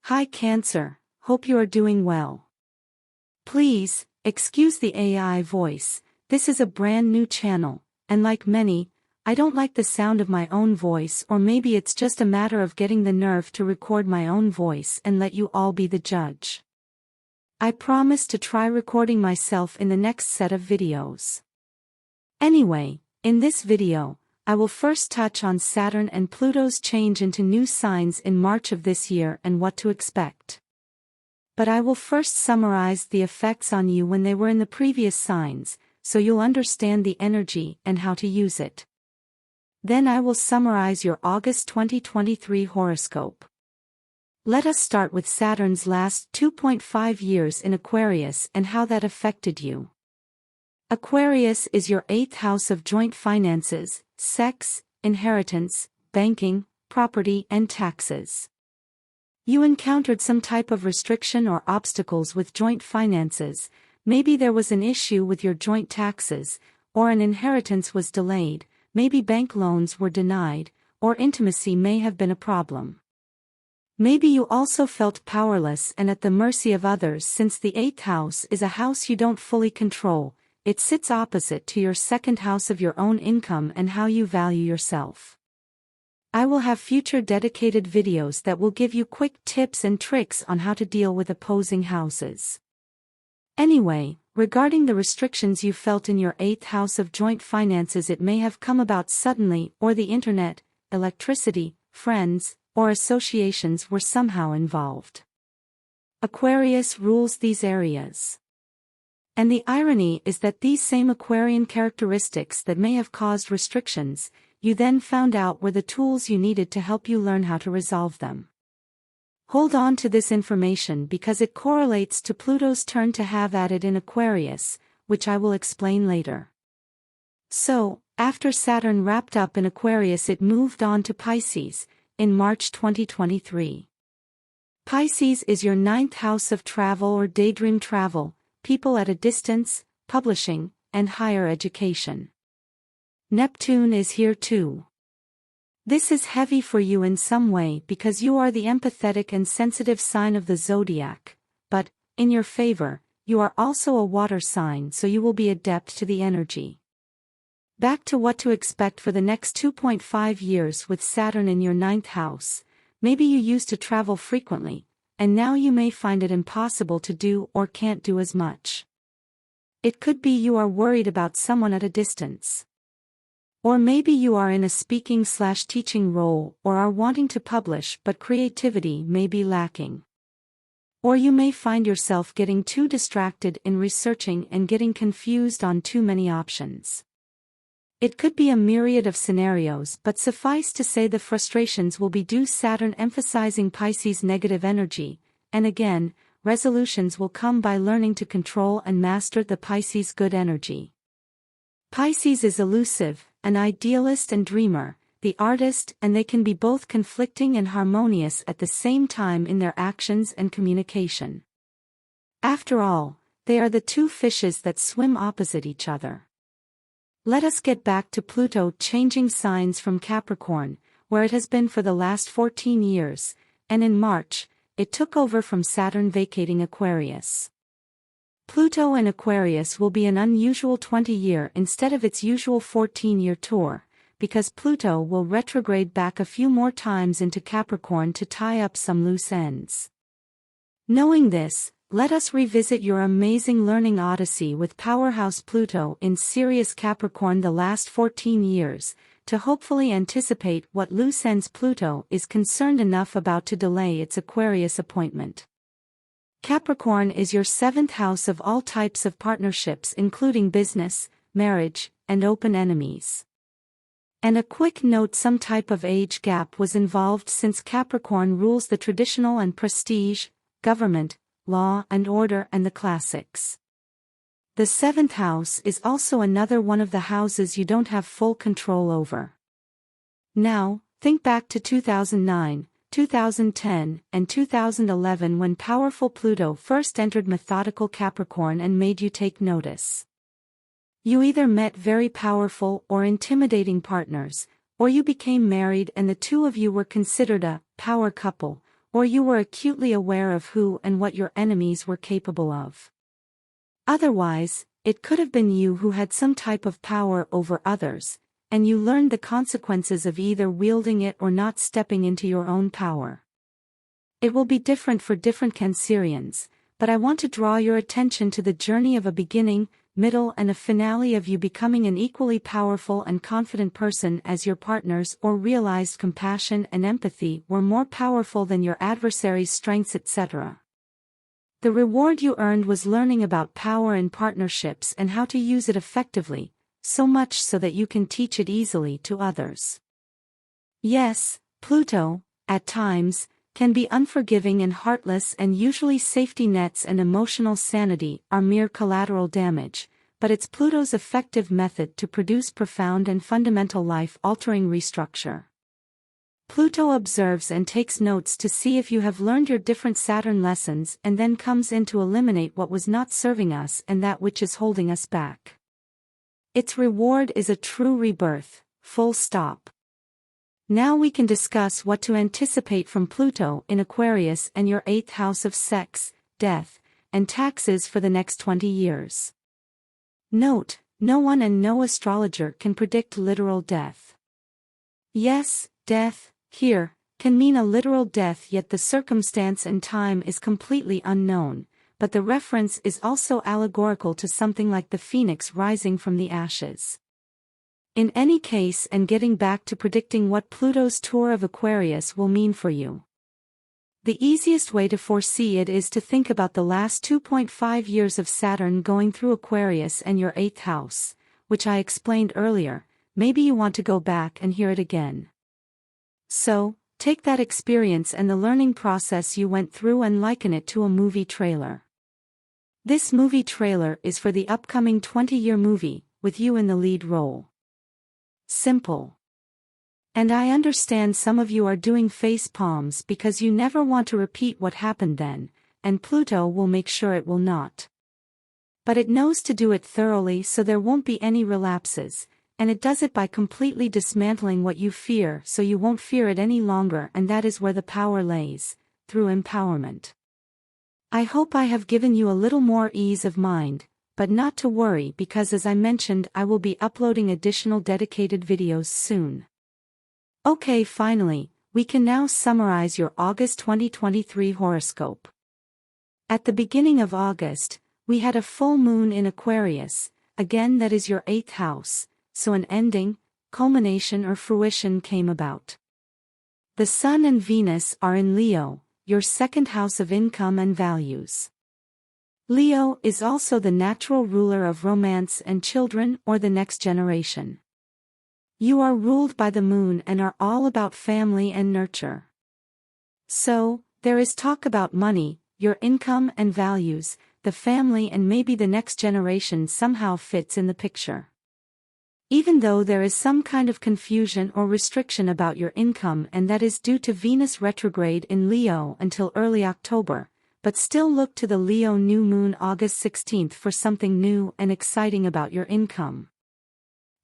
Hi Cancer, hope you are doing well. Please, excuse the AI voice, this is a brand new channel, and like many, I don't like the sound of my own voice, or maybe it's just a matter of getting the nerve to record my own voice and let you all be the judge. I promise to try recording myself in the next set of videos. Anyway, in this video, I will first touch on Saturn and Pluto's change into new signs in March of this year and what to expect. But I will first summarize the effects on you when they were in the previous signs, so you'll understand the energy and how to use it. Then I will summarize your August 2023 horoscope. Let us start with Saturn's last 2.5 years in Aquarius and how that affected you. Aquarius is your 8th house of joint finances, sex, inheritance, banking, property and taxes. You encountered some type of restriction or obstacles with joint finances. Maybe there was an issue with your joint taxes, or an inheritance was delayed, maybe bank loans were denied, or intimacy may have been a problem. Maybe you also felt powerless and at the mercy of others, since the 8th house is a house you don't fully control. It sits opposite to your 2nd house of your own income and how you value yourself. I will have future dedicated videos that will give you quick tips and tricks on how to deal with opposing houses. Anyway, regarding the restrictions you felt in your 8th house of joint finances, it may have come about suddenly, or the internet, electricity, friends, or associations were somehow involved. Aquarius rules these areas. And the irony is that these same Aquarian characteristics that may have caused restrictions, you then found out were the tools you needed to help you learn how to resolve them. Hold on to this information because it correlates to Pluto's turn to have at it in Aquarius, which I will explain later. So, after Saturn wrapped up in Aquarius, it moved on to Pisces, in March 2023. Pisces is your 9th house of travel or daydream travel, people at a distance, publishing, and higher education. Neptune is here too. This is heavy for you in some way because you are the empathetic and sensitive sign of the zodiac, but, in your favor, you are also a water sign, so you will be adept to the energy. Back to what to expect for the next 2.5 years with Saturn in your 9th house. Maybe you used to travel frequently, and now you may find it impossible to do or can't do as much. It could be you are worried about someone at a distance. Or maybe you are in a speaking/teaching role or are wanting to publish but creativity may be lacking. Or you may find yourself getting too distracted in researching and getting confused on too many options. It could be a myriad of scenarios, but suffice to say the frustrations will be due Saturn emphasizing Pisces' negative energy, and again, resolutions will come by learning to control and master the Pisces' good energy. Pisces is elusive, an idealist and dreamer, the artist, and they can be both conflicting and harmonious at the same time in their actions and communication. After all, they are the two fishes that swim opposite each other. Let us get back to Pluto changing signs from Capricorn, where it has been for the last 14 years, and in March, it took over from Saturn vacating Aquarius. Pluto in Aquarius will be an unusual 20-year instead of its usual 14-year tour, because Pluto will retrograde back a few more times into Capricorn to tie up some loose ends. Knowing this, let us revisit your amazing learning odyssey with powerhouse Pluto in Sirius Capricorn the last 14 years, to hopefully anticipate what loose ends Pluto is concerned enough about to delay its Aquarius appointment. Capricorn is your 7th house of all types of partnerships, including business, marriage, and open enemies. And a quick note: some type of age gap was involved since Capricorn rules the traditional and prestige, government, law and order and the classics. The 7th house is also another one of the houses you don't have full control over. Now, think back to 2009, 2010, and 2011 when powerful Pluto first entered methodical Capricorn and made you take notice. You either met very powerful or intimidating partners, or you became married and the two of you were considered a power couple, or you were acutely aware of who and what your enemies were capable of. Otherwise, it could have been you who had some type of power over others, and you learned the consequences of either wielding it or not stepping into your own power. It will be different for different Cancerians, but I want to draw your attention to the journey of a beginning, middle and a finale of you becoming an equally powerful and confident person as your partners, or realized compassion and empathy were more powerful than your adversary's strengths, etc. The reward you earned was learning about power in partnerships and how to use it effectively, so much so that you can teach it easily to others. Yes, Pluto, at times, can be unforgiving and heartless, and usually safety nets and emotional sanity are mere collateral damage, but it's Pluto's effective method to produce profound and fundamental life-altering restructure. Pluto observes and takes notes to see if you have learned your different Saturn lessons, and then comes in to eliminate what was not serving us and that which is holding us back. Its reward is a true rebirth, full stop. Now we can discuss what to anticipate from Pluto in Aquarius and your 8th house of sex, death, and taxes for the next 20 years. Note, no one and no astrologer can predict literal death. Yes, death, here, can mean a literal death, yet the circumstance and time is completely unknown, but the reference is also allegorical to something like the phoenix rising from the ashes. In any case, and getting back to predicting what Pluto's tour of Aquarius will mean for you. The easiest way to foresee it is to think about the last 2.5 years of Saturn going through Aquarius and your 8th house, which I explained earlier. Maybe you want to go back and hear it again. So, take that experience and the learning process you went through and liken it to a movie trailer. This movie trailer is for the upcoming 20-year movie, with you in the lead role. Simple. And I understand some of you are doing face palms because you never want to repeat what happened then, and Pluto will make sure it will not. But it knows to do it thoroughly so there won't be any relapses, and it does it by completely dismantling what you fear so you won't fear it any longer, and that is where the power lays, through empowerment. I hope I have given you a little more ease of mind, but not to worry, because as I mentioned, I will be uploading additional dedicated videos soon. Okay, finally, we can now summarize your August 2023 horoscope. At the beginning of August, we had a full moon in Aquarius, again that is your 8th house, so an ending, culmination or fruition came about. The Sun and Venus are in Leo, your 2nd house of income and values. Leo is also the natural ruler of romance and children, or the next generation. You are ruled by the moon and are all about family and nurture. So, there is talk about money, your income and values, the family, and maybe the next generation somehow fits in the picture. Even though there is some kind of confusion or restriction about your income, and that is due to Venus retrograde in Leo until early October, but still look to the Leo new moon August 16th for something new and exciting about your income.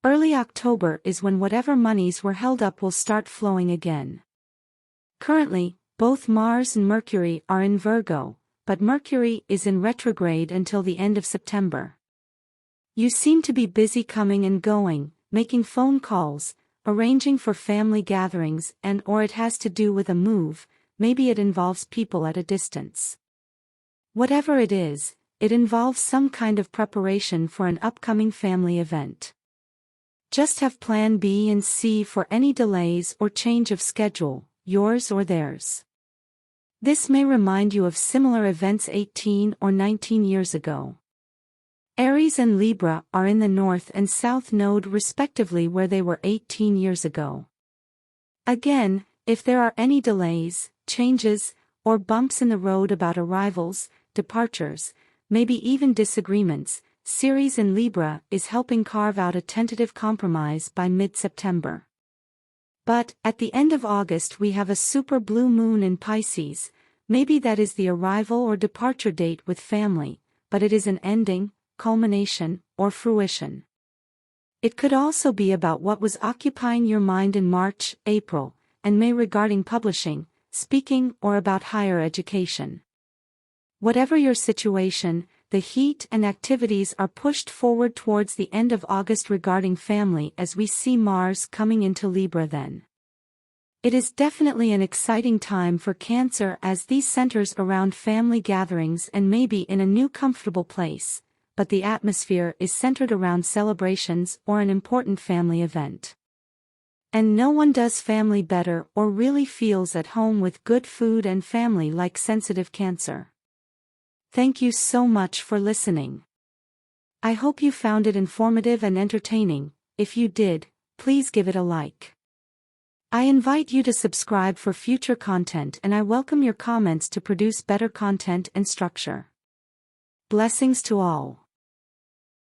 Early October is when whatever monies were held up will start flowing again. Currently, both Mars and Mercury are in Virgo, but Mercury is in retrograde until the end of September. You seem to be busy coming and going, making phone calls, arranging for family gatherings, or it has to do with a move, maybe it involves people at a distance. Whatever it is, it involves some kind of preparation for an upcoming family event. Just have plan B and C for any delays or change of schedule, yours or theirs. This may remind you of similar events 18 or 19 years ago. Aries and Libra are in the North and South Node respectively, where they were 18 years ago. Again, if there are any delays, changes, or bumps in the road about arrivals, departures, maybe even disagreements, Ceres in Libra is helping carve out a tentative compromise by mid-September. But, at the end of August we have a super blue moon in Pisces. Maybe that is the arrival or departure date with family, but it is an ending, culmination, or fruition. It could also be about what was occupying your mind in March, April, and May regarding publishing, speaking, or about higher education. Whatever your situation, the heat and activities are pushed forward towards the end of August regarding family, as we see Mars coming into Libra then. It is definitely an exciting time for Cancer, as these centers around family gatherings and maybe in a new comfortable place, but the atmosphere is centered around celebrations or an important family event. And no one does family better or really feels at home with good food and family like sensitive Cancer. Thank you so much for listening. I hope you found it informative and entertaining. If you did, please give it a like. I invite you to subscribe for future content, and I welcome your comments to produce better content and structure. Blessings to all.